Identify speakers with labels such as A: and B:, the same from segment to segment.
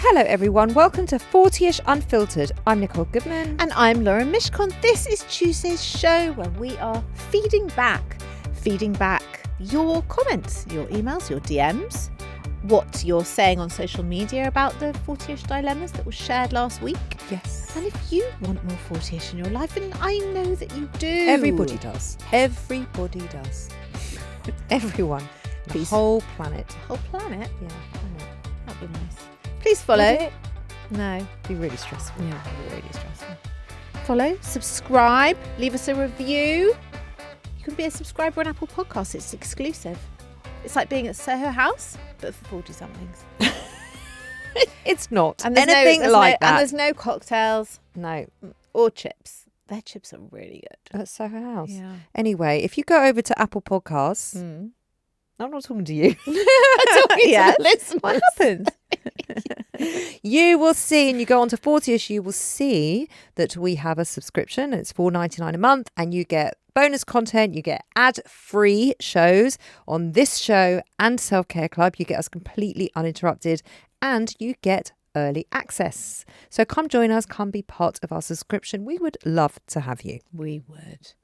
A: Hello everyone, welcome to 40ish Unfiltered. I'm Nicole Goodman.
B: And I'm Laura Mishcon. This is Tuesday's show where we are feeding back your comments, your emails, your DMs, what you're saying on social media about the 40ish dilemmas that were shared last week.
A: Yes.
B: And if you want more 40ish in your life, and I know that you do.
A: Everybody does. Everybody does. Everyone. The whole planet.
B: The whole planet?
A: Yeah, I know.
B: That'd be nice. Please follow. No.
A: It'd be really stressful.
B: Yeah, it'd be really stressful. Follow, subscribe, leave us a review. You can be a subscriber on Apple Podcasts. It's exclusive. It's like being at Soho House, but for 40-somethings.
A: It's not
B: And
A: anything like that.
B: And there's no cocktails.
A: No.
B: Or chips. Their chips are really good.
A: At Soho House.
B: Yeah.
A: Anyway, if you go over to Apple Podcasts, I'm not talking to you.
B: I'm talking to the listeners. What happened?
A: You will see, and you go on to 40ish, you will see that we have a subscription. It's $4.99 a month, and you get bonus content. You get ad-free shows on this show and Self Care Club. You get us completely uninterrupted, and you get early access. So come join us, come be part of our subscription. We would love to have you.
B: We would.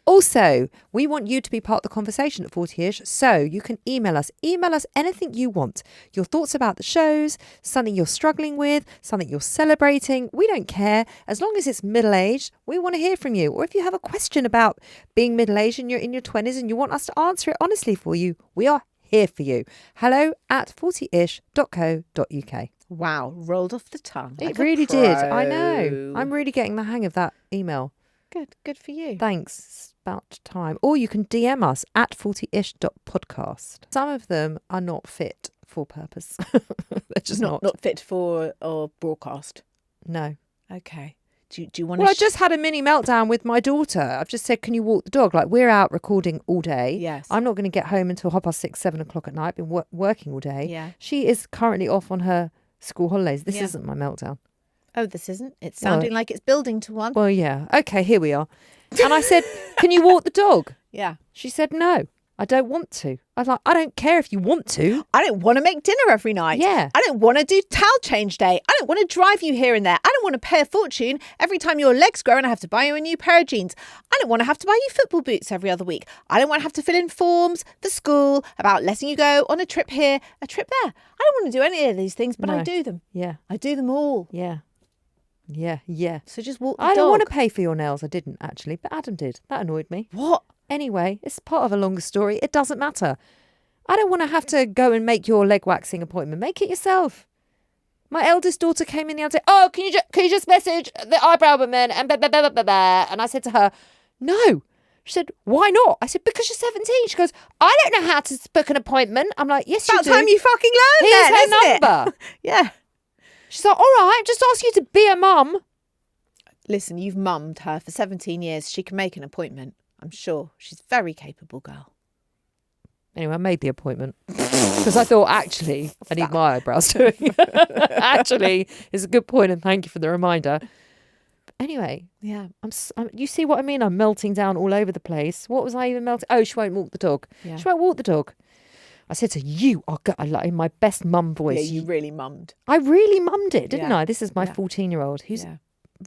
A: Also, we want you to be part of the conversation at 40ish, so you can email us. Email us anything you want. Your thoughts about the shows, something you're struggling with, something you're celebrating. We don't care. As long as it's middle-aged, we want to hear from you. Or if you have a question about being middle-aged and you're in your 20s and you want us to answer it honestly for you, we are here for you. hello@40ish.co.uk.
B: Wow, rolled off the tongue.
A: It really did. I know. I'm really getting the hang of that email.
B: Good for you.
A: Thanks. It's about time. Or you can DM us at 40ish.podcast. Some of them are not fit for purpose. They're just not
B: fit for or broadcast.
A: No.
B: Okay. Do you want to...
A: Well, I just had a mini meltdown with my daughter. I've just said, can you walk the dog? Like, we're out recording all day.
B: Yes.
A: I'm not going to get home until 6:30, 7 o'clock at night. Been working all day.
B: Yeah.
A: She is currently off on her school holidays. This isn't my meltdown.
B: Oh, this isn't? It's sounding like it's building to one.
A: Well, yeah. Okay, here we are. And I said, can you walk the dog?
B: Yeah.
A: She said, no, I don't want to. I was like, I don't care if you want to.
B: I don't want to make dinner every night.
A: Yeah.
B: I don't want to do towel change day. I don't want to drive you here and there. I don't want to pay a fortune every time your legs grow and I have to buy you a new pair of jeans. I don't want to have to buy you football boots every other week. I don't want to have to fill in forms for school about letting you go on a trip here, a trip there. I don't want to do any of these things, but I do them.
A: Yeah.
B: I do them all.
A: Yeah. Yeah, yeah.
B: So just walk the dog.
A: I don't want to pay for your nails. I didn't actually, but Adam did. That annoyed me.
B: What?
A: Anyway, it's part of a longer story. It doesn't matter. I don't want to have to go and make your leg waxing appointment. Make it yourself. My eldest daughter came in the other day. Oh, can you just message the eyebrow woman and blah, blah, blah, blah, blah. And I said to her, no. She said, why not? I said, because you're 17. She goes, I don't know how to book an appointment. I'm like, yes, you do.
B: About time you fucking learned
A: Here's
B: then,
A: her
B: isn't
A: number.
B: It? Yeah.
A: She's like, all right, just ask you to be a mum.
B: Listen, you've mummed her for 17 years. She can make an appointment. I'm sure. She's a very capable girl.
A: Anyway, I made the appointment because I thought, actually, I need my eyebrows doing. Actually, it's a good point, and thank you for the reminder. But anyway,
B: yeah,
A: you see what I mean? I'm melting down all over the place. What was I even melting? Oh, she won't walk the dog.
B: Yeah.
A: She won't walk the dog. I said to you, in my best mum voice.
B: Yeah, you really mummed.
A: I really mummed it, didn't I? This is my 14-year-old who's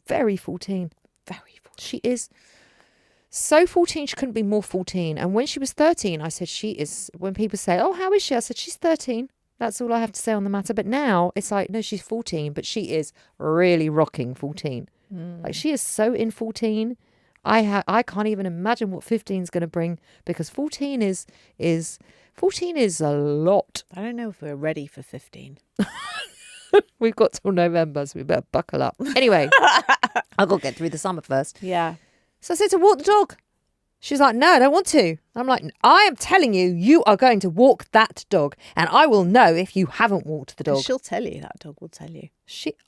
A: very 14.
B: Very 14.
A: She is so 14, she couldn't be more 14. And when she was 13, I said, when people say, oh, how is she? I said, she's 13. That's all I have to say on the matter. But now it's like, no, she's 14, but she is really rocking 14. Like, she is so in 14. I can't even imagine what 15 is going to bring, because 14 is a lot.
B: I don't know if we're ready for 15.
A: We've got till November, so we better buckle up. Anyway, I've got to get through the summer first.
B: Yeah.
A: So I said to walk the dog. She's like, no, I don't want to. I'm like, I am telling you, you are going to walk that dog, and I will know if you haven't walked the dog.
B: She'll tell you. That dog will tell you.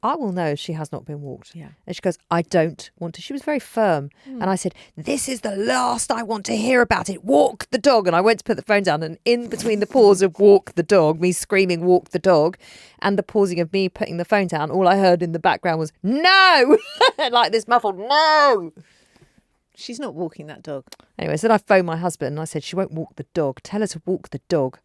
A: I will know if she has not been walked.
B: Yeah.
A: And she goes, I don't want to. She was very firm. And I said, this is the last I want to hear about it. Walk the dog. And I went to put the phone down, and in between the pause of walk the dog, me screaming, walk the dog, and the pausing of me putting the phone down, all I heard in the background was, no! Like this muffled, no!
B: She's not walking that dog.
A: Anyway, so then I phoned my husband and I said, she won't walk the dog. Tell her to walk the dog.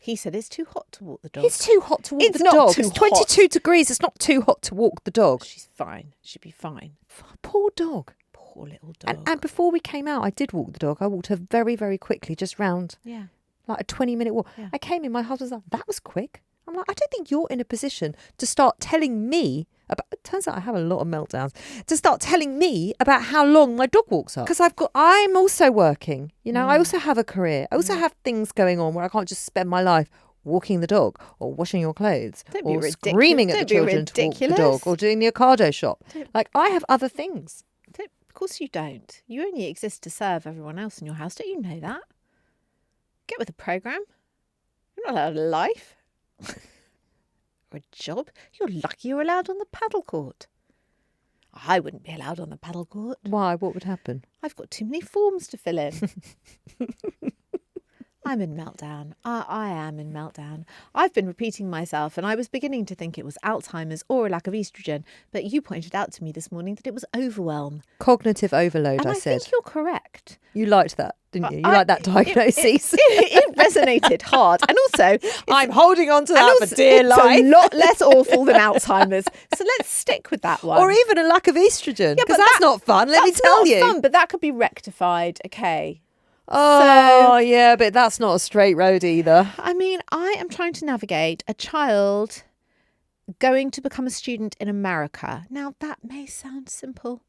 B: He said it's too hot to walk the dog.
A: It's too hot to walk
B: It's
A: the
B: not
A: dog.
B: too
A: It's 22 degrees. It's not too hot to walk the dog.
B: She's fine. She'd be fine.
A: Poor dog.
B: Poor little dog.
A: And before we came out, I did walk the dog. I walked her very, very quickly, just round,
B: yeah.
A: like a 20-minute walk.
B: Yeah.
A: I came in, my husband was like, that was quick. I'm like, I don't think you're in a position to start telling me about, it turns out I have a lot of meltdowns, to start telling me about how long my dog walks are. Because I'm also working, you know, I also have a career. I also have things going on where I can't just spend my life walking the dog or washing your clothes or screaming at the children to walk the dog or doing the Ocado shop. Like, I have other things.
B: Of course you don't. You only exist to serve everyone else in your house. Don't you know that? Get with the programme. You're not allowed a life. Or a job. You're lucky you're allowed on the paddle court. I wouldn't be allowed on the paddle court.
A: Why? What would happen?
B: I've got too many forms to fill in. I'm in meltdown. I am in meltdown. I've been repeating myself and I was beginning to think it was Alzheimer's or a lack of estrogen, but you pointed out to me this morning that it was overwhelm.
A: Cognitive overload,
B: And
A: I said.
B: I think you're correct.
A: You liked that, didn't you? You liked that diagnosis.
B: It resonated hard. And also,
A: I'm holding on to that for dear
B: it's
A: life.
B: a lot less awful than Alzheimer's. So let's stick with that one.
A: Or even a lack of estrogen, because
B: but
A: that's not fun, let me tell you.
B: That's not fun, but that could be rectified, okay?
A: Oh, yeah, but that's not a straight road either.
B: I mean, I am trying to navigate a child going to become a student in America. Now, that may sound simple.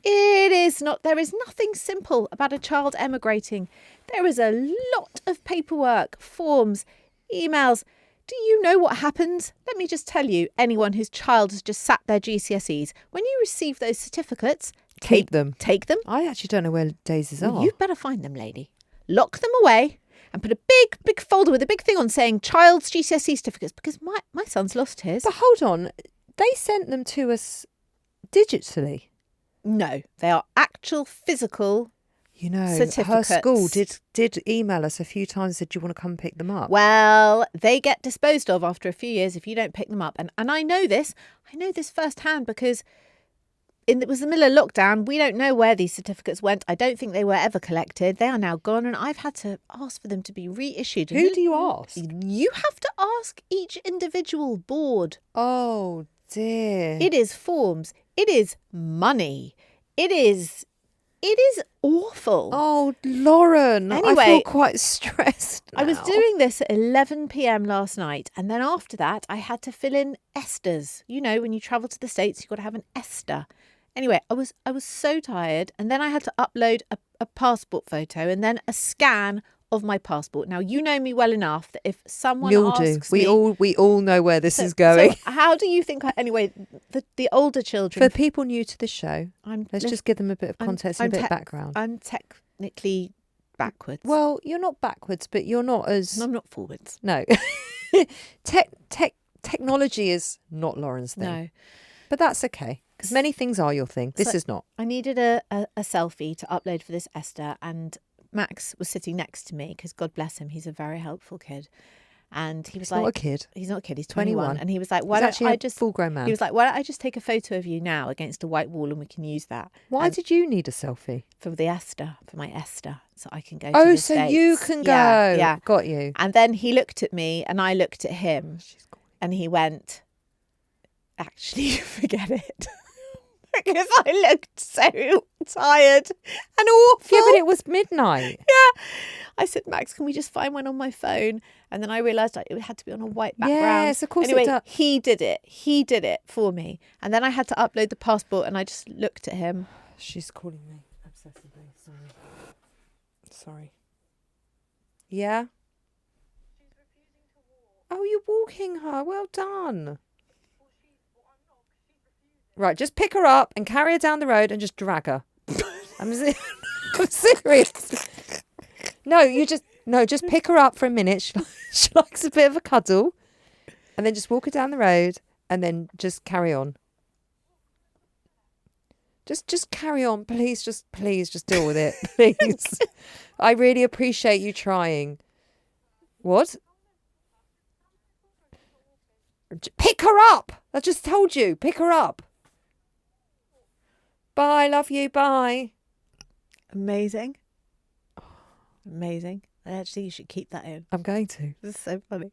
B: It is not. There is nothing simple about a child emigrating. There is a lot of paperwork, forms, emails. Do you know what happens? Let me just tell you, anyone whose child has just sat their GCSEs, when you receive those certificates,
A: Keep them.
B: Take them.
A: I actually don't know where Daisies are.
B: Well, you'd better find them, lady. Lock them away and put a big folder with a big thing on saying child's GCSE certificates, because my son's lost his.
A: But hold on, they sent them to us digitally.
B: No, they are actual physical certificates.
A: Her school did email us a few times and said, do you want to come pick them up?
B: Well, they get disposed of after a few years if you don't pick them up. And I know this firsthand because it was the middle of lockdown. We don't know where these certificates went. I don't think they were ever collected. They are now gone and I've had to ask for them to be reissued.
A: Who do you ask?
B: You have to ask each individual board.
A: Oh, dear.
B: It is forms. It is money. It is awful.
A: Oh, Lauren.
B: Anyway,
A: I feel quite stressed now.
B: I was doing this at 11 p.m. last night. And then after that, I had to fill in ESTAs. You know, when you travel to the States, you've got to have an ESTA. Anyway, I was so tired. And then I had to upload a passport photo and then a scan of my passport. Now, you know me well enough that if someone asks me...
A: We all know where this is going.
B: So how do you think... Anyway, the older children...
A: For people new to the show, let's just give them a bit of context and a bit of background.
B: I'm technically backwards.
A: Well, you're not backwards, but you're not as...
B: I'm not forwards.
A: No. Technology is not Lauren's thing.
B: No.
A: But that's okay, because many things are your thing. This is not.
B: I needed a selfie to upload for this Esther, and Max was sitting next to me because God bless him, he's a very helpful kid. And he was
A: He's not a kid.
B: He's not a kid, he's 21. And he was like,
A: why don't I just... full-grown man.
B: He was like, why don't I just take a photo of you now against a white wall and we can use that?
A: Why did you need a selfie?
B: For the Esther, for my Esther, so I can go to the States.
A: Oh, so you can go.
B: Yeah.
A: Got you.
B: And then he looked at me and I looked at him and he went, actually, forget it. Because I looked so tired and awful.
A: Yeah, but it was midnight.
B: Yeah. I said, Max, can we just find one on my phone? And then I realised it had to be on a white background.
A: Yes, of course
B: anyway,
A: it does.
B: He did it. He did it for me. And then I had to upload the passport and I just looked at him.
A: She's calling me obsessively. Sorry. Yeah?
C: She's refusing to walk.
A: Oh, you're walking her. Well done. Right, just pick her up and carry her down the road and just drag her. I'm serious. Just pick her up for a minute. She likes a bit of a cuddle. And then just walk her down the road and then just carry on. Just carry on. Please just deal with it. Please. I really appreciate you trying. What? Pick her up. I just told you. Pick her up. Bye. Love you. Bye.
B: Amazing. Amazing. Actually, you should keep that in.
A: I'm going to.
B: This is so funny.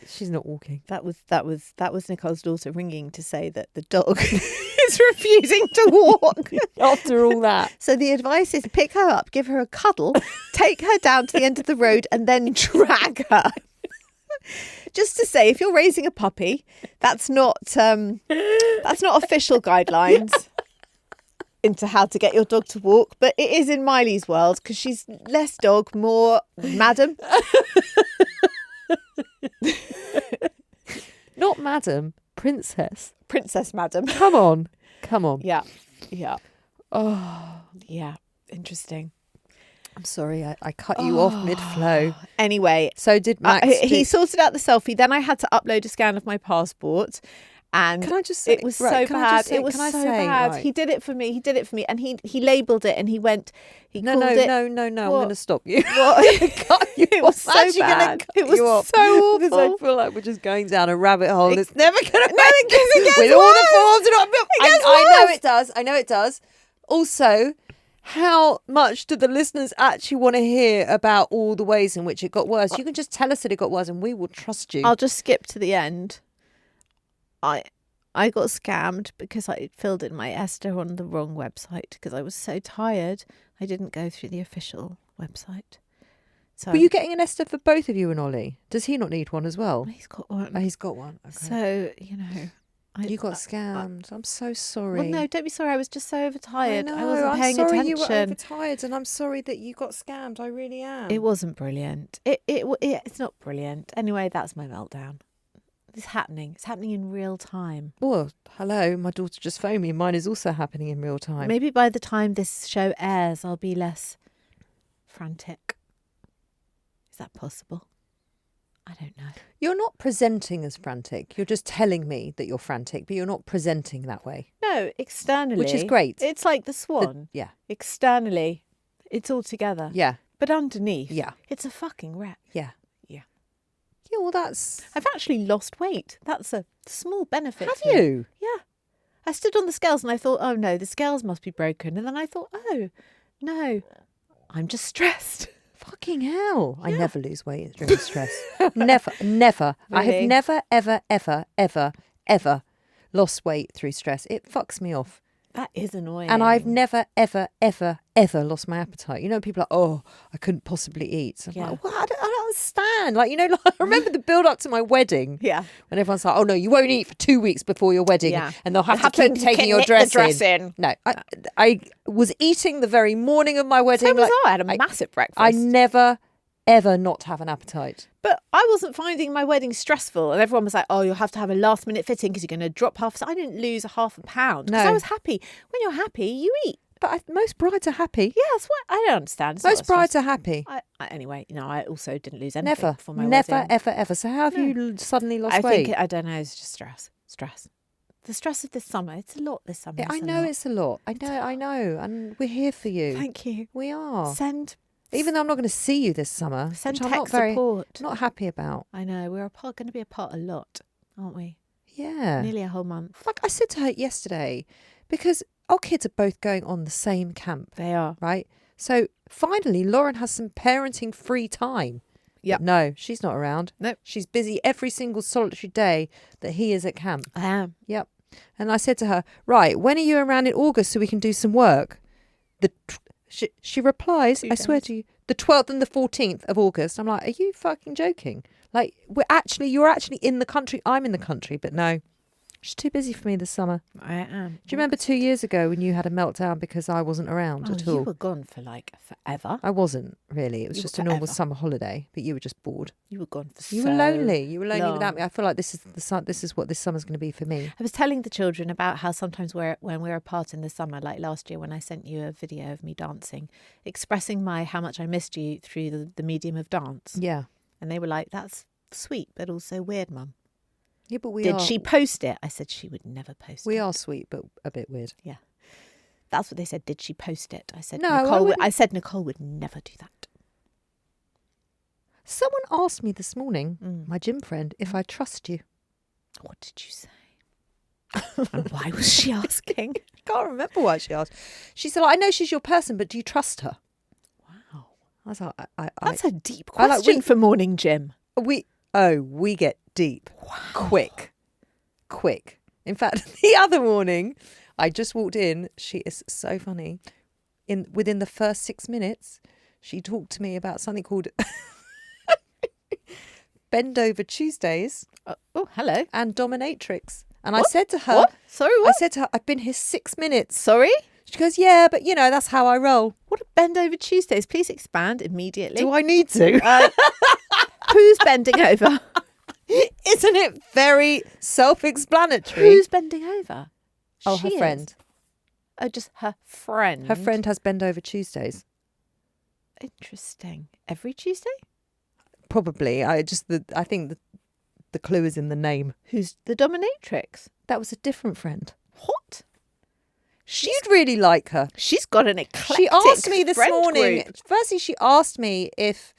A: She's not walking.
B: That was Nicole's daughter ringing to say that the dog is refusing to walk.
A: After all that.
B: So the advice is pick her up, give her a cuddle, take her down to the end of the road, and then drag her. Just to say, if you're raising a puppy, that's not official guidelines into how to get your dog to walk, but it is in Miley's world because she's less dog, more madam.
A: Not madam, princess.
B: Princess madam.
A: Come on.
B: Yeah.
A: Oh,
B: Yeah. Interesting.
A: I'm sorry, I cut you off mid-flow.
B: Anyway,
A: So did Max...
B: he sorted out the selfie. Then I had to upload a scan of my passport. And
A: Can I just say...
B: it was
A: right,
B: so
A: can I
B: bad.
A: just say-
B: It was
A: can I
B: so
A: say,
B: bad.
A: right.
B: He did it for me. And he labelled it and he went... He
A: No,
B: called
A: no,
B: it...
A: no, no, no. I'm
B: What?
A: going to stop you.
B: What?
A: Cut you
B: It was
A: off.
B: so
A: I'm actually gonna
B: bad.
A: cut
B: It was
A: you off.
B: so
A: Because I
B: awful.
A: feel like we're just going down a rabbit hole. And it's never going to
B: No, because it gets
A: with all the
B: worse.
A: forms and all.
B: It gets
A: I know
B: worse.
A: it does. I know it does. Also, how much do the listeners actually want to hear about all the ways in which it got worse? You can just tell us that it got worse and we will trust you.
B: I'll just skip to the end. I got scammed because I filled in my Esther on the wrong website because I was so tired. I didn't go through the official website. So
A: Were you getting an Esther for both of you and Ollie? Does he not need one as well?
B: he's got one.
A: Oh, he's got one. Okay.
B: So, you know.
A: You got scammed. I'm so sorry.
B: Well, no, don't be sorry. I was just so overtired. I
A: know,
B: wasn't paying
A: I'm sorry
B: attention.
A: you were overtired, and I'm sorry that you got scammed. I really am.
B: It wasn't brilliant. It's not brilliant. Anyway, that's my meltdown. It's happening. It's happening in real time.
A: Well, hello. My daughter just phoned me. Mine is also happening in real time.
B: Maybe by the time this show airs, I'll be less frantic. Is that possible? I don't know.
A: You're not presenting as frantic. You're just telling me that you're frantic, but you're not presenting that way.
B: No, externally.
A: Which is great.
B: It's like the swan.
A: Yeah.
B: Externally, it's all together.
A: Yeah.
B: But underneath,
A: Yeah.
B: it's a fucking wreck.
A: Yeah.
B: Yeah.
A: Yeah, well, that's...
B: I've actually lost weight. That's a small benefit.
A: Have
B: to me.
A: you?
B: Yeah. I stood on the scales and I thought, oh no, the scales must be broken. And then I thought, oh, no, I'm just stressed.
A: Fucking hell. I never lose weight during stress. Never. I have
B: Really?
A: never, ever lost weight through stress. It fucks me off.
B: That is annoying.
A: And I've never, ever lost my appetite. You know, people are like, oh, I couldn't possibly eat. So I'm
B: Yeah.
A: like, well, I don't understand. Like, you know, like, I remember the build up to my wedding.
B: Yeah.
A: When everyone's like, oh, no, you won't eat for 2 weeks before your wedding.
B: Yeah.
A: And they'll have to
B: Have
A: keep taking your
B: knit the
A: dress,
B: dress
A: in.
B: in.
A: No, I was eating the very morning of my wedding.
B: So was
A: like,
B: I. I had a massive breakfast.
A: I never, ever not have an appetite.
B: But I wasn't finding my wedding stressful. And everyone was like, oh, you'll have to have a last minute fitting because you're going to drop half. So I didn't lose half a pound. Because
A: No.
B: I was happy. When you're happy, you eat.
A: But most brides are happy.
B: Yeah, that's what I don't understand. It's not
A: Most
B: a stress.
A: brides are happy.
B: Anyway, I also didn't lose anything
A: Never,
B: for my
A: never,
B: wedding.
A: ever. So how have you suddenly lost
B: I
A: weight?
B: think, I don't know, it's just stress. The stress of this summer. It's a lot this summer.
A: I know it's a lot. I know. And we're here for you.
B: Thank you.
A: We are.
B: Send
A: Even though I'm not going to see you this summer,
B: Send
A: which I'm
B: tech
A: not very
B: support.
A: not happy about.
B: I know, we're going to be apart a lot, aren't we?
A: Yeah.
B: Nearly a whole month.
A: Like I said to her yesterday, because our kids are both going on the same camp,
B: They are.
A: right? So finally, Lauren has some parenting free time.
B: Yep.
A: But no, she's not around.
B: Nope.
A: She's busy every single solitary day that he is at camp.
B: I am.
A: Yep. And I said to her, right, when are you around in August so we can do some work? She replies,
B: 2
A: I swear
B: days.
A: to you, the 12th and the 14th of August. I'm like, are you fucking joking? Like, you're actually in the country. I'm in the country, but no. She's too busy for me this summer.
B: I am.
A: Do you remember 2 years ago when you had a meltdown because I wasn't around at all?
B: You were gone for like forever.
A: I wasn't really. It was
B: You
A: just
B: were
A: a normal
B: forever.
A: summer holiday, but you were just bored.
B: You were gone for
A: You
B: so
A: were lonely. You were lonely
B: long.
A: without me. I feel like this is what this summer's going to be for me.
B: I was telling the children about how sometimes when we're apart in the summer, like last year when I sent you a video of me dancing, expressing how much I missed you through the medium of dance.
A: Yeah.
B: And they were like, that's sweet, but also weird, Mum.
A: Yeah, but
B: Did she post it? I said she would never post it.
A: We are sweet, but a bit weird.
B: Yeah. That's what they said. Did she post it? I said,
A: No, I
B: Nicole
A: wouldn't.
B: I said Nicole would never do that.
A: Someone asked me this morning,
B: Mm.
A: my gym friend, if I trust you.
B: What did you say? And why was she asking?
A: I can't remember why she asked. She said, I know she's your person, but do you trust her?
B: Wow.
A: I was like,
B: That's a deep
A: I like-
B: question for morning gym.
A: we get deep. Quick. In fact, the other morning, I just walked in. She is so funny. Within the first 6 minutes, she talked to me about something called Bendover Tuesdays
B: Oh, hello.
A: and dominatrix. And I
B: What?
A: said to her,
B: What? Sorry, what?
A: I said to her, I've been here 6 minutes.
B: Sorry?
A: She goes, yeah, but that's how I roll.
B: What are Bendover Tuesdays? Please expand immediately.
A: Do I need to?
B: Who's bending over?
A: Isn't it very self-explanatory?
B: Who's bending over?
A: her
B: She is.
A: friend.
B: Oh, just her friend.
A: Her friend has Bendover Tuesdays.
B: Interesting. Every Tuesday?
A: Probably. I think the clue is in the name.
B: Who's the dominatrix?
A: That was a different friend.
B: What?
A: You'd really like her.
B: She's got an eclectic
A: She asked me this
B: friend
A: morning.
B: group.
A: Firstly, she asked me if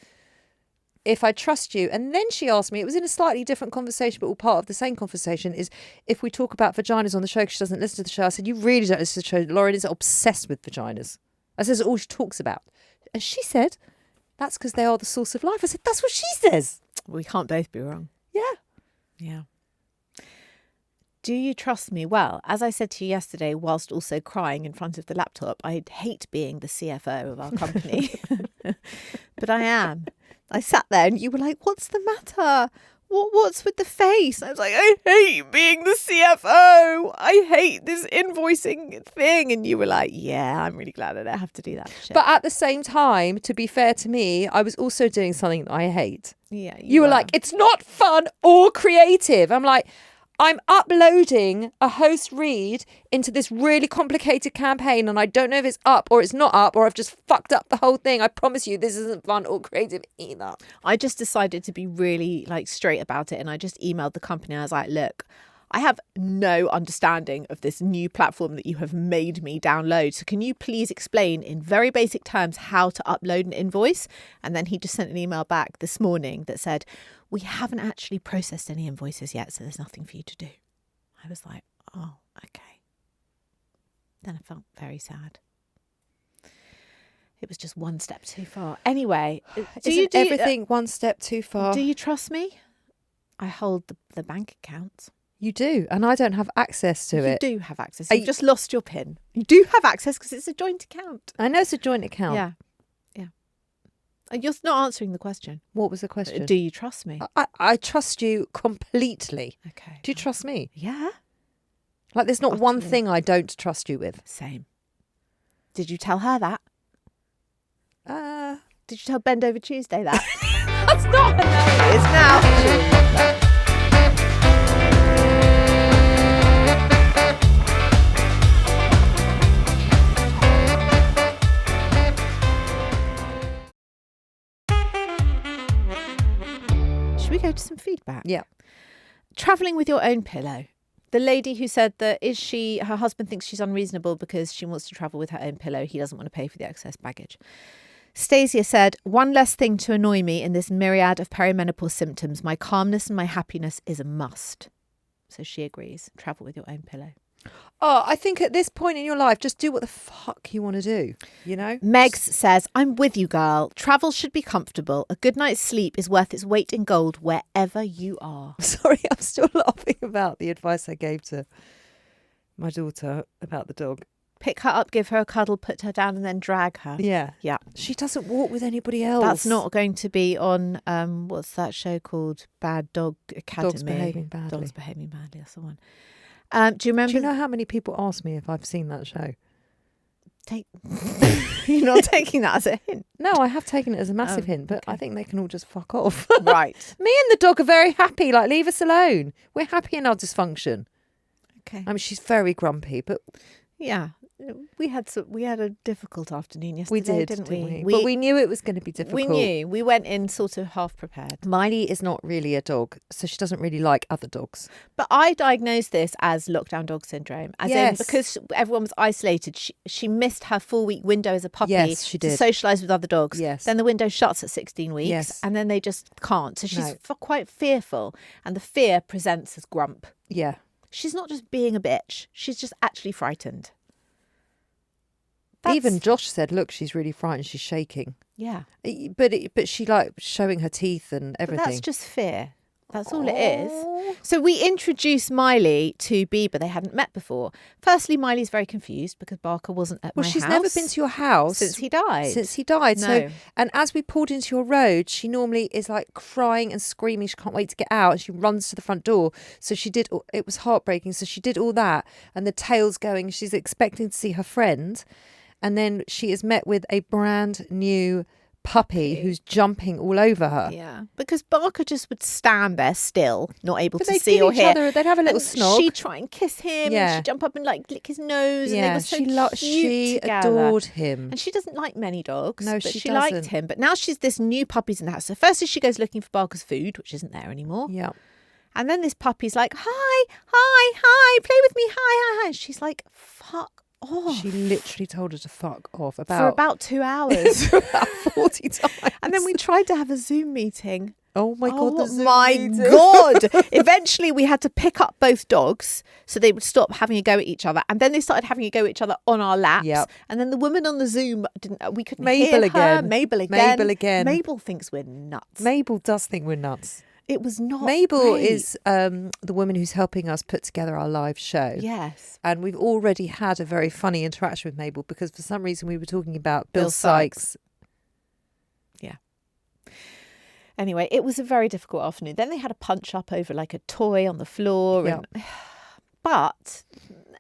A: I trust you, and then she asked me. It was in a slightly different conversation, but all part of the same conversation. Is if we talk about vaginas on the show, because she doesn't listen to the show. I said, you really don't listen to the show. Lauren is obsessed with vaginas. I said, it's all she talks about, and she said, that's because they are the source of life. I said, that's what she says.
B: We can't both be wrong.
A: Yeah.
B: Yeah. Do you trust me? Well, as I said to you yesterday, whilst also crying in front of the laptop, I hate being the CFO of our company. But I am. I sat there and you were like, what's the matter? What's with the face? I was like, I hate being the CFO. I hate this invoicing thing. And you were like, yeah, I'm really glad I don't have to do that shit.
A: But at the same time, to be fair to me, I was also doing something that I hate.
B: yeah,
A: You were like, it's not fun or creative. I'm like, I'm uploading a host read into this really complicated campaign and I don't know if it's up or it's not up or I've just fucked up the whole thing. I promise you this isn't fun or creative either.
B: I just decided to be really straight about it. And I just emailed the company. I was like, look, I have no understanding of this new platform that you have made me download. So can you please explain in very basic terms how to upload an invoice? And then he just sent an email back this morning that said, we haven't actually processed any invoices yet, so there's nothing for you to do. I was like, oh, okay. Then I felt very sad. It was just one step too far. Anyway,
A: Isn't everything one step too far?
B: do you trust me? I hold the bank account.
A: You do, and I don't have access to
B: You
A: it.
B: do have access.
A: Are
B: You've
A: you-
B: just lost your PIN. You do have access because it's a joint account.
A: I know it's a joint account.
B: Yeah. And you're not answering the question.
A: What was the question?
B: Do you trust me?
A: I trust you completely.
B: Okay.
A: Do you trust me?
B: Yeah.
A: Like, there's not one
B: Utterly.
A: thing I don't trust you with.
B: Same. Did you tell her that?
A: Uh,
B: Did you tell Bendover Tuesday that?
A: that's not
B: It is now. Should we go to some feedback?
A: Yeah.
B: Travelling with your own pillow. The lady who said that her husband thinks she's unreasonable because she wants to travel with her own pillow. He doesn't want to pay for the excess baggage. Stasia said, one less thing to annoy me in this myriad of perimenopause symptoms. My calmness and my happiness is a must. So she agrees. Travel with your own pillow.
A: Oh, I think at this point in your life, just do what the fuck you want to do, you know?
B: Megs says, I'm with you, girl. Travel should be comfortable. A good night's sleep is worth its weight in gold wherever you are.
A: Sorry, I'm still laughing about the advice I gave to my daughter about the dog.
B: Pick her up, give her a cuddle, put her down and then drag her.
A: Yeah.
B: Yeah.
A: She doesn't walk with anybody else.
B: That's not going to be on, what's that show called? Bad Dog Academy.
A: Dogs Behaving Badly.
B: Dogs Behaving Badly, that's the one. Do you remember?
A: Do you know how many people ask me if I've seen that show?
B: You're not taking that as a hint.
A: No, I have taken it as a massive
B: Oh,
A: hint, but
B: okay.
A: I think they can all just fuck off.
B: Right.
A: Me and the dog are very happy. Like, leave us alone. We're happy in our dysfunction.
B: Okay.
A: I mean, she's very grumpy, but
B: Yeah. We had a difficult afternoon yesterday,
A: we did,
B: didn't we?
A: But we knew it was going to be difficult.
B: We knew. We went in sort of half prepared.
A: Miley is not really a dog, so she doesn't really like other dogs.
B: But I diagnosed this as lockdown dog syndrome, as
A: Yes.
B: in because everyone was isolated, she missed her 4-week window as a puppy
A: Yes, she did.
B: to socialise with other dogs.
A: Yes.
B: Then the window shuts at 16 weeks,
A: Yes.
B: and then they just can't. So she's
A: No.
B: quite fearful, and the fear presents as grump.
A: Yeah.
B: She's not just being a bitch; she's just actually frightened.
A: Even Josh said, look, she's really frightened. She's shaking.
B: Yeah.
A: But she liked showing her teeth and
B: But
A: everything.
B: that's just fear. That's all it is. So we introduced Miley to Bieber. They hadn't met before. Firstly, Miley's very confused because Barker wasn't at my house.
A: Well, she's never been to your house
B: since he died.
A: So,
B: No.
A: and as we pulled into your road, she normally is like crying and screaming. She can't wait to get out, and she runs to the front door. So she did. It was heartbreaking. So she did all that, and the tail's going. She's expecting to see her friend, and then she is met with a brand new puppy who's jumping all over her.
B: Yeah, because Barker just would stand there still, not able
A: But
B: to
A: they'd
B: see
A: give
B: or
A: each
B: hear.
A: other, they'd have a little
B: And
A: snog.
B: she'd try and kiss him.
A: Yeah.
B: And she'd jump up and like lick his nose. And they
A: Yeah,
B: were so cute
A: she
B: together.
A: adored him.
B: And she doesn't like many dogs.
A: No,
B: but
A: she
B: liked
A: doesn't.
B: him. But now she's this new puppy's in the house. So firstly, she goes looking for Barker's food, which isn't there anymore.
A: Yeah.
B: And then this puppy's like, hi, play with me, hi. And she's like, fuck off.
A: She literally told her to fuck off
B: for
A: about
B: about 2 hours.
A: about 40 times.
B: And then we tried to have a Zoom meeting.
A: Oh my God. the Zoom
B: my
A: meeting.
B: God. Eventually we had to pick up both dogs so they would stop having a go at each other. And then they started having a go at each other on our laps.
A: Yep.
B: And then the woman on the Zoom, we couldn't
A: Mabel
B: hear her.
A: again.
B: Mabel again.
A: Mabel again.
B: Mabel thinks we're nuts.
A: Mabel does think we're nuts.
B: It was not
A: Mabel
B: great.
A: is the woman who's helping us put together our live show.
B: Yes.
A: And we've already had a very funny interaction with Mabel because for some reason we were talking about Bill
B: Bill
A: Sykes.
B: Yeah. Anyway, it was a very difficult afternoon. Then they had a punch up over like a toy on the floor.
A: Yep.
B: And, but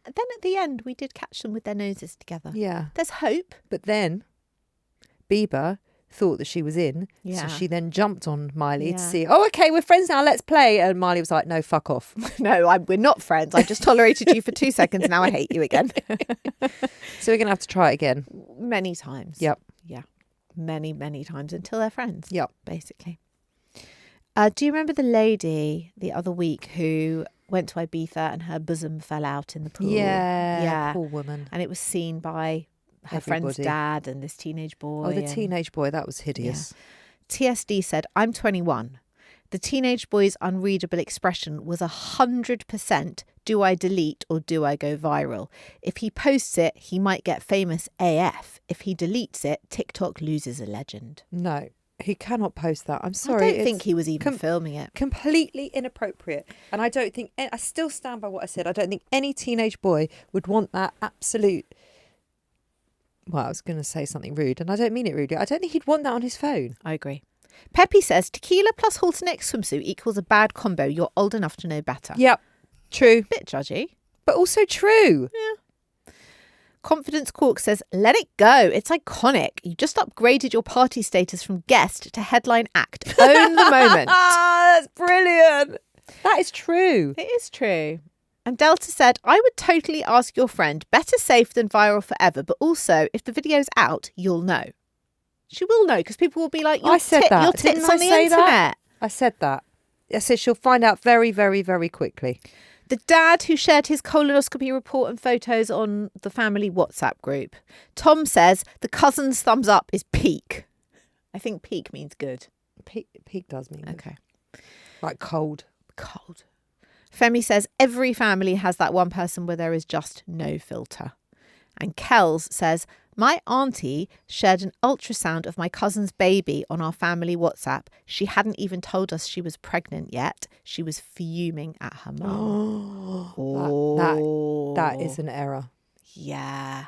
B: then at the end, we did catch them with their noses together.
A: Yeah.
B: There's hope.
A: But then Bieber thought that she was in.
B: Yeah.
A: So she then jumped on Miley
B: Yeah.
A: to see, oh, okay, we're friends now, let's play. And Miley was like, no, fuck off.
B: No, we're not friends. I just tolerated you for 2 seconds. Now I hate you again.
A: So we're going to have to try it again.
B: Many times.
A: Yep.
B: Yeah. Many times until they're friends.
A: Yep.
B: Basically. Do you remember the lady the other week who went to Ibiza and her bosom fell out in the pool?
A: Yeah.
B: Yeah.
A: Poor woman.
B: And it was seen by her friend's
A: Everybody.
B: dad and this teenage boy.
A: Oh, the
B: and-
A: teenage boy, that was hideous.
B: TSD said, I'm 21. The teenage boy's unreadable expression was 100%, do I delete or do I go viral? If he posts it, he might get famous AF. If he deletes it, TikTok loses a legend.
A: No, he cannot post that. I'm sorry.
B: I don't think
A: it's
B: he was even filming it.
A: completely inappropriate. And I don't think, I still stand by what I said. I don't think any teenage boy would want that absolute, well, I was going to say something rude and I don't mean it rudely. I don't think he'd want that on his phone.
B: I agree. Peppy says, tequila plus halter neck swimsuit equals a bad combo. You're old enough to know better.
A: Yep, true.
B: Bit judgy.
A: But also true.
B: Confidence Cork says, let it go. It's iconic. You just upgraded your party status from guest to headline act. Own the moment.
A: That's brilliant. That is true.
B: It is true. And Delta said, I would totally ask your friend, better safe than viral forever, but also if the video's out, you'll know. She will know because people will be like,
A: I said that.
B: Your
A: Didn't
B: tits
A: I
B: on the
A: say
B: internet.
A: that? I said that. I said she'll find out very, very, very quickly.
B: The dad who shared his colonoscopy report and photos on the family WhatsApp group. Tom says the cousin's thumbs up is peak. I think peak means good.
A: Peak does mean good.
B: Okay.
A: Like cold.
B: Cold. Femi says every family has that one person where there is just no filter. And Kells says, my auntie shared an ultrasound of my cousin's baby on our family WhatsApp. She hadn't even told us she was pregnant yet. She was fuming at her mum.
A: That is an error.
B: Yeah.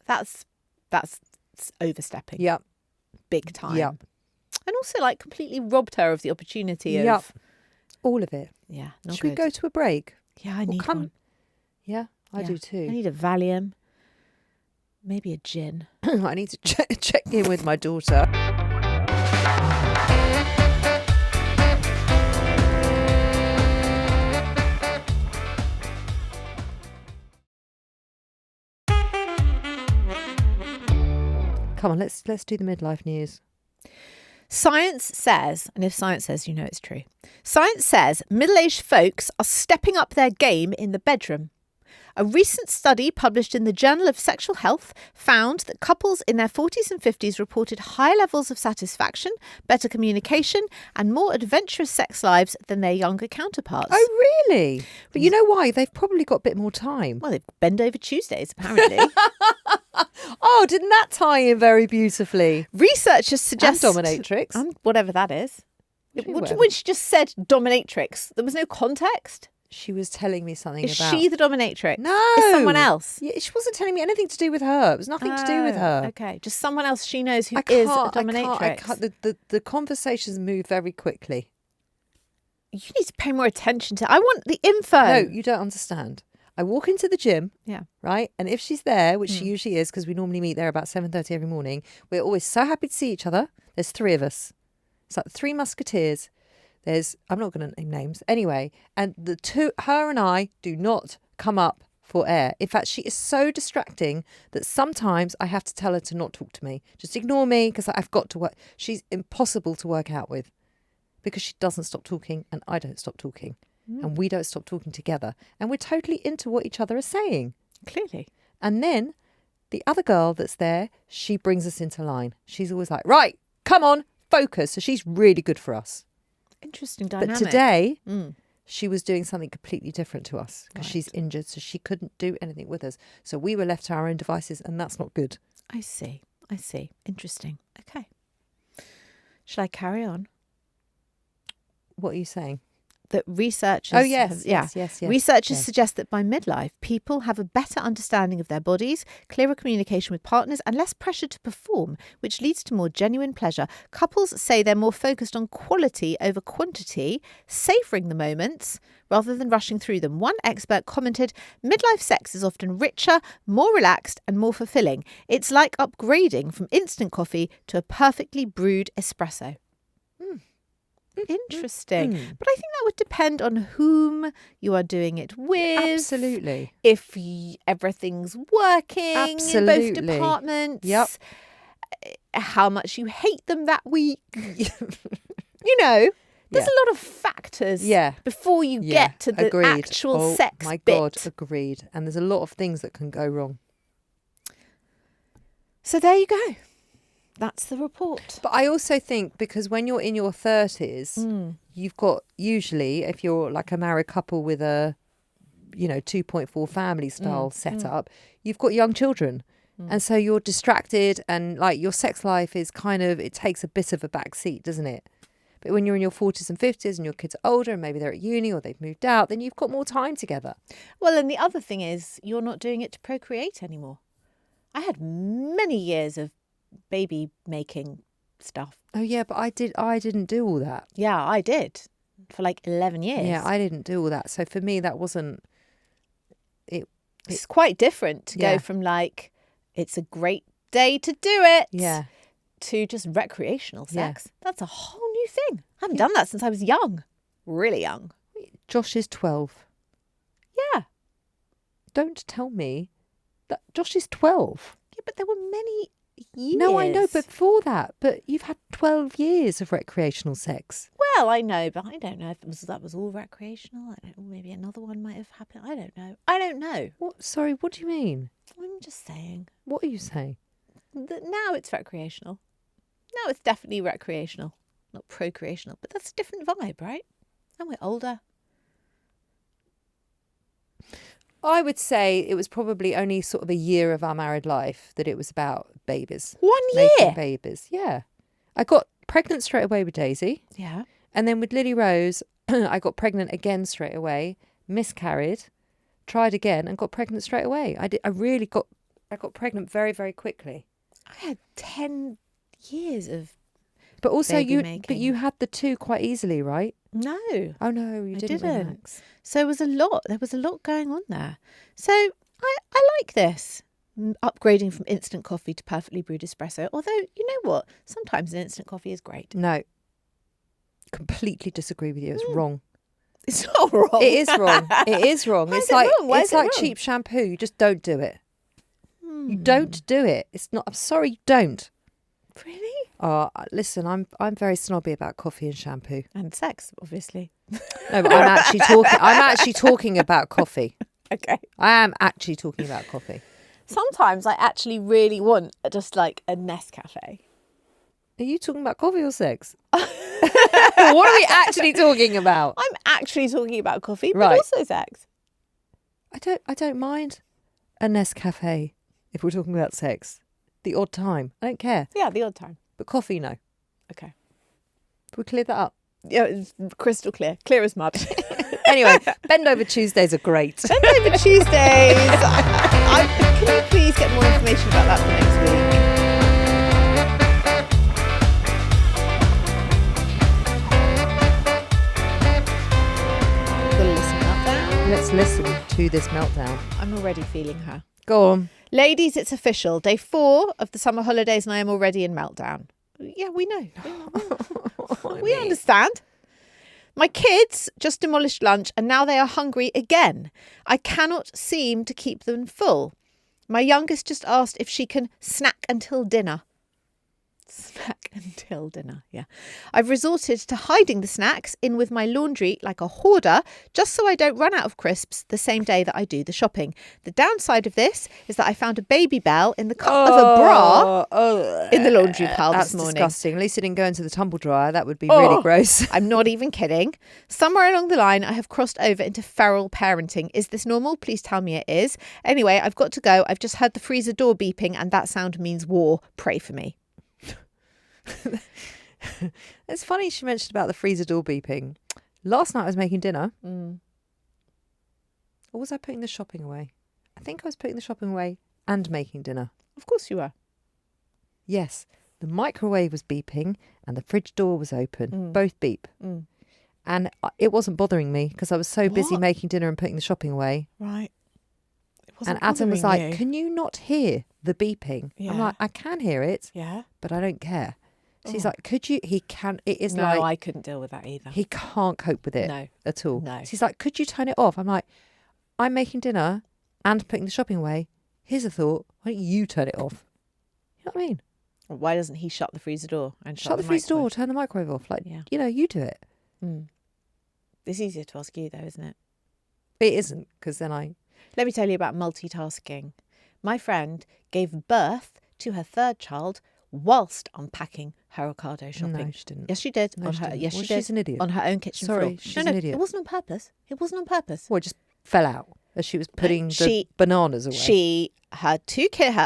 B: That's overstepping.
A: Yep.
B: Big time.
A: Yep.
B: And also like completely robbed her of the opportunity of...
A: Yep. All of it.
B: Yeah, not
A: Should
B: good.
A: we go to a break?
B: Yeah, I need one.
A: Yeah, I
B: Yeah.
A: do too.
B: I need a Valium. Maybe a gin.
A: I need to check in with my daughter. Come on, let's do the midlife news.
B: Science says, and if science says, you know it's true. Science says middle-aged folks are stepping up their game in the bedroom. A recent study published in the Journal of Sexual Health found that couples in their 40s and 50s reported higher levels of satisfaction, better communication, and more adventurous sex lives than their younger counterparts.
A: Oh, really? But you know why? They've probably got a bit more time.
B: Well, they've Bendover Tuesdays, apparently.
A: Oh, didn't that tie in very beautifully?
B: Researchers suggest
A: And dominatrix.
B: whatever that is.
A: Whatever.
B: When she just said dominatrix, there was no context.
A: She was telling me something
B: Is
A: about...
B: she the dominatrix?
A: No.
B: Is someone else?
A: Yeah, she wasn't telling me anything to do with her. It was nothing to do with her.
B: Okay, just someone else she knows who is a dominatrix.
A: I can't. The conversations move very quickly.
B: You need to pay more attention to. I want the info.
A: No, you don't understand. I walk into the gym,
B: Yeah.
A: right? And if she's there, which she usually is, because we normally meet there about 7:30 every morning, we're always so happy to see each other. There's 3 of us. It's like the 3 musketeers. I'm not going to name names. Anyway, and the 2, her and I, do not come up for air. In fact, she is so distracting that sometimes I have to tell her to not talk to me. Just ignore me because I've got to work. She's impossible to work out with because she doesn't stop talking and I don't stop talking. And we don't stop talking together. And we're totally into what each other are saying.
B: Clearly.
A: And then the other girl that's there, she brings us into line. She's always like, right, come on, focus. So she's really good for us.
B: Interesting dynamic.
A: But today, she was doing something completely different to us because
B: Right.
A: she's injured. So she couldn't do anything with us. So we were left to our own devices and that's not good.
B: I see. Interesting. Okay. Shall I carry on?
A: What are you saying?
B: That researchers...
A: Oh, yes.
B: Researchers
A: yes.
B: suggest that by midlife, people have a better understanding of their bodies, clearer communication with partners, and less pressure to perform, which leads to more genuine pleasure. Couples say they're more focused on quality over quantity, savouring the moments rather than rushing through them. One expert commented, midlife sex is often richer, more relaxed, and more fulfilling. It's like upgrading from instant coffee to a perfectly brewed espresso. Interesting. But I think that would depend on whom you are doing it with.
A: Absolutely.
B: If everything's working in both
A: Absolutely.
B: departments.
A: Yep.
B: How much you hate them that week. You know, there's a lot of factors before you get to the
A: agreed.
B: actual sex
A: my
B: bit.
A: God, agreed. And there's a lot of things that can go wrong.
B: So there you go. That's the report.
A: But I also think because when you're in your 30s, you've got usually, if you're like a married couple with a, 2.4 family style setup, you've got young children. And so you're distracted and like your sex life is it takes a bit of a back seat, doesn't it? But when you're in your 40s and 50s and your kids are older and maybe they're at uni or they've moved out, then you've got more time together.
B: Well, and the other thing is you're not doing it to procreate anymore. I had many years of baby making stuff.
A: Oh yeah, but I didn't do all that.
B: Yeah, I did for like 11 years.
A: Yeah, I didn't do all that. So for me, that wasn't
B: it's quite different to go from like, it's a great day to do it.
A: Yeah.
B: To just recreational sex.
A: Yeah.
B: That's a whole new thing. I haven't done that since I was young. Really young.
A: Josh is 12.
B: Yeah.
A: Don't tell me that Josh is 12.
B: Yeah, but there were many years.
A: No, I know, but before that, but you've had 12 years of recreational sex.
B: Well, I know, but I don't know if that was all recreational. I don't know, maybe another one might have happened. I don't know.
A: What? Sorry, what do you mean?
B: I'm just saying
A: What are you saying?
B: that now it's recreational. Now it's definitely recreational, not procreational. But that's a different vibe, right? And we're older.
A: I would say it was probably only sort of a year of our married life that it was about babies.
B: 1 year?
A: Making babies, yeah. I got pregnant straight away with Daisy.
B: Yeah.
A: And then with Lily Rose, I got pregnant again straight away, miscarried, tried again and got pregnant straight away. I got pregnant very, very quickly.
B: I had 10 years of
A: But also
B: baby making.
A: you had the 2 quite easily, right?
B: No.
A: Oh no, you didn't. Relax.
B: So it was a lot. There was a lot going on there. So I like this. Upgrading from instant coffee to perfectly brewed espresso. Although, you know what? Sometimes an instant coffee is great.
A: No. Completely disagree with you. It's wrong.
B: It's not wrong.
A: It is wrong. It is wrong.
B: Why
A: It's
B: is it
A: like
B: wrong? Why
A: it's
B: is it
A: like
B: wrong?
A: cheap shampoo. You just don't do it. You don't do it. It's not. I'm sorry, you don't.
B: Really?
A: Oh, listen, I'm very snobby about coffee and shampoo.
B: And sex, obviously.
A: No, but I'm actually talking about coffee.
B: Okay.
A: I am actually talking about coffee.
B: Sometimes I actually really want just like a Nescafe.
A: Are you talking about coffee or sex? What are we actually talking about?
B: I'm actually talking about coffee, but
A: Right.
B: also sex.
A: I don't mind a Nescafe. if we're talking about sex. The odd time. I don't care.
B: Yeah, the odd time.
A: But coffee, no.
B: Okay.
A: Can we clear that up?
B: Yeah, it's crystal clear. Clear as mud.
A: Anyway, Bendover Tuesdays are great.
B: Bendover Tuesdays. Can you please get more information about that for next week? Gotta listen up there.
A: Let's listen to this meltdown.
B: I'm already feeling her.
A: Go on.
B: Ladies, it's official. Day 4 of the summer holidays and I am already in meltdown. Yeah, we know. We understand. My kids just demolished lunch and now they are hungry again. I cannot seem to keep them full. My youngest just asked if she can snack until dinner. Snack until dinner, yeah. I've resorted to hiding the snacks in with my laundry like a hoarder, just so I don't run out of crisps the same day that I do the shopping. The downside of this is that I found a Babybel in the cup of a bra in the laundry pile this morning.
A: That's disgusting. At least it didn't go into the tumble dryer. That would be really gross.
B: I'm not even kidding. Somewhere along the line, I have crossed over into feral parenting. Is this normal? Please tell me it is. Anyway, I've got to go. I've just heard the freezer door beeping and that sound means war. Pray for me.
A: It's funny she mentioned about the freezer door beeping. Last night I was making dinner. Or was I putting the shopping away? I think I was putting the shopping away and making dinner.
B: Of course you were.
A: Yes. The microwave was beeping and the fridge door was open. Both beep. And it wasn't bothering me because I was so busy making dinner and putting the shopping away.
B: Right.
A: And Adam was like, can you not hear the beeping?
B: Yeah.
A: I'm like, I can hear it, but I don't care. So he's like, could you? He can. It is
B: no,
A: like
B: I couldn't deal with that either.
A: He can't cope with it at all.
B: No.
A: So he's like, could you turn it off? I'm like, I'm making dinner and putting the shopping away. Here's a thought. Why don't you turn it off? You know what I mean?
B: Why doesn't he shut the freezer door and
A: shut the freezer door, turn the microwave off? Like, you do it.
B: It's easier to ask you though, isn't it?
A: It isn't, because then
B: Let me tell you about multitasking. My friend gave birth to her third child whilst unpacking her Ocado shopping.
A: No, she didn't.
B: Yes, she did.
A: No,
B: on
A: she
B: her,
A: didn't.
B: yes,
A: Well,
B: she did.
A: she's an idiot.
B: On her own kitchen floor.
A: Sorry, she's an idiot.
B: It wasn't on purpose. It wasn't on purpose.
A: Well, it just fell out as she was putting the bananas away.
B: Her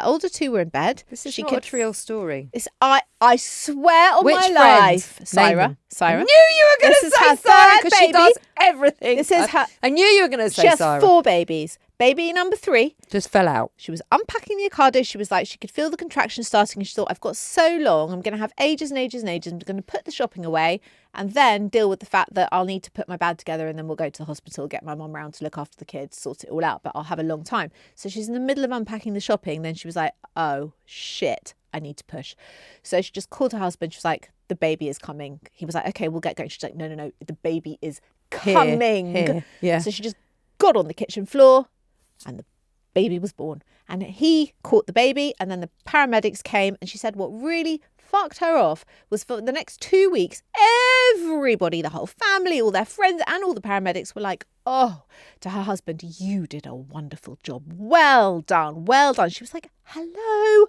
B: older two were in bed.
A: This is not a real story.
B: I swear on
A: Which
B: my
A: friend?
B: life,
A: Name
B: Syra.
A: I knew you were going to
B: This is
A: say
B: her
A: Sarah
B: third
A: because she
B: baby.
A: does everything.
B: This is her.
A: I knew you were going to say
B: She has
A: Sarah.
B: 4 babies. Baby number 3
A: just fell out.
B: She was unpacking the Ocado. She was like, she could feel the contractions starting. And she thought, I've got so long. I'm going to have ages and ages and ages. I'm going to put the shopping away and then deal with the fact that I'll need to put my bag together and then we'll go to the hospital, get my mum round to look after the kids, sort it all out. But I'll have a long time. So she's in the middle of unpacking the shopping. Then she was like, oh, shit, I need to push. So she just called her husband. She was like, the baby is coming. He was like, okay, we'll get going. She's like, no, the baby is coming.
A: Here. Yeah.
B: So she just got on the kitchen floor and the baby was born. And he caught the baby and then the paramedics came and she said what really fucked her off was for the next 2 weeks, everybody, the whole family, all their friends and all the paramedics were like, oh, to her husband, you did a wonderful job. Well done, well done. She was like, hello,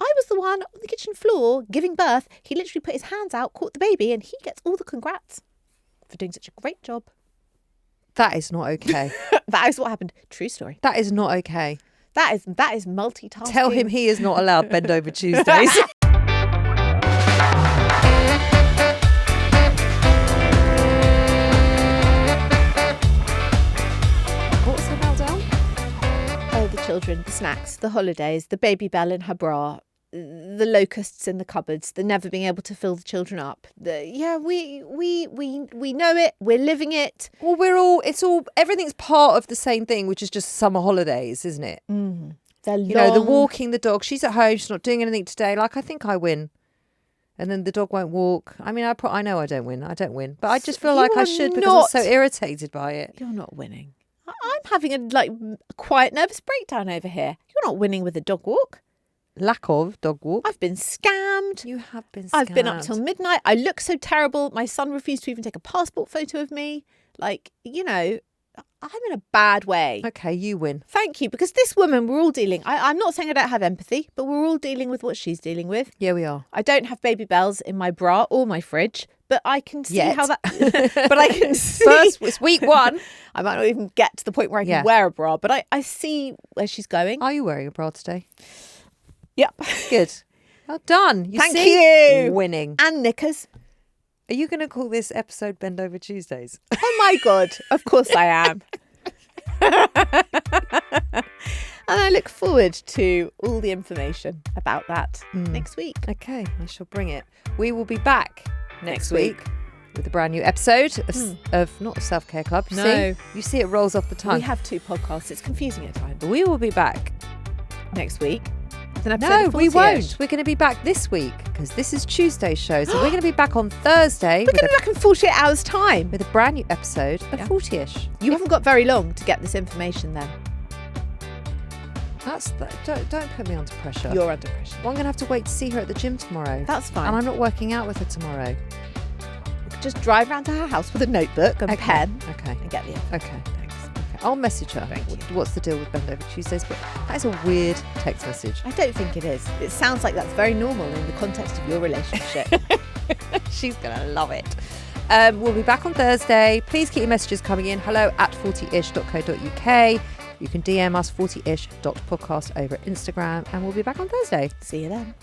B: I was the one on the kitchen floor giving birth. He literally put his hands out, caught the baby and he gets all the congrats for doing such a great job.
A: That is not okay.
B: That is what happened. True story.
A: That is not okay.
B: That is multitasking.
A: Tell him he is not allowed Bendover Tuesdays. What's the meltdown?
B: Oh, the children, the snacks, the holidays, the Babybel in her bra, the locusts in the cupboards, the never being able to fill the children up. We know it. We're living it.
A: Well, everything's part of the same thing, which is just summer holidays, isn't it?
B: Mm. They're long.
A: You know, the walking the dog. She's at home. She's not doing anything today. Like, I think I win. And then the dog won't walk. I mean, I know I don't win. But I just feel like I should because I'm so irritated by it.
B: You're not winning. I'm having a quiet nervous breakdown over here. You're not winning with a dog walk.
A: Lack of dog walk.
B: I've been scammed.
A: You have been scammed.
B: I've been up till midnight. I look so terrible. My son refused to even take a passport photo of me. Like, you know, I'm in a bad way.
A: Okay, you win.
B: Thank you. Because this woman, we're all dealing. I'm not saying I don't have empathy, but we're all dealing with what she's dealing with.
A: Yeah, we are.
B: I don't have Babybels in my bra or my fridge, but I can see
A: Yet.
B: how that. But I can see.
A: First, it's week 1.
B: I might not even get to the point where I can wear a bra, but I see where she's going.
A: Are you wearing a bra today?
B: Yep.
A: Good. Well done.
B: Thank you.
A: Winning.
B: And knickers.
A: Are you going to call this episode Bendover Tuesdays?
B: Oh my God. Of course I am. And I look forward to all the information about that next week.
A: Okay, I shall bring it. We will be back next week with a brand new episode of not a self-care club.
B: No.
A: You see it rolls off the tongue.
B: We have 2 podcasts. It's confusing at times.
A: We will be back.
B: Next week. With an episode
A: No,
B: of
A: we
B: 40-ish.
A: won't. We're going to be back this week because this is Tuesday's show. So we're going to be back on Thursday
B: We're going to be back in 48 hours' time.
A: with a brand new episode of 40-ish.
B: You haven't got very long to get this information then.
A: Don't put me under pressure.
B: You're under pressure.
A: Well, I'm going to have to wait to see her at the gym tomorrow.
B: That's fine.
A: And I'm not working out with her tomorrow.
B: Just drive round to her house with a notebook and pen
A: Okay.
B: and get the info.
A: Okay.
B: Thanks.
A: Okay. I'll message her.
B: Thank you.
A: What's the deal with Bendover Tuesdays? But that is a weird text message.
B: I don't think it is. It sounds like that's very normal in the context of your relationship.
A: She's going to love it. We'll be back on Thursday. Please keep your messages coming in. hello@40ish.co.uk. You can DM us 40ish.podcast over Instagram, and we'll be back on Thursday.
B: See you then.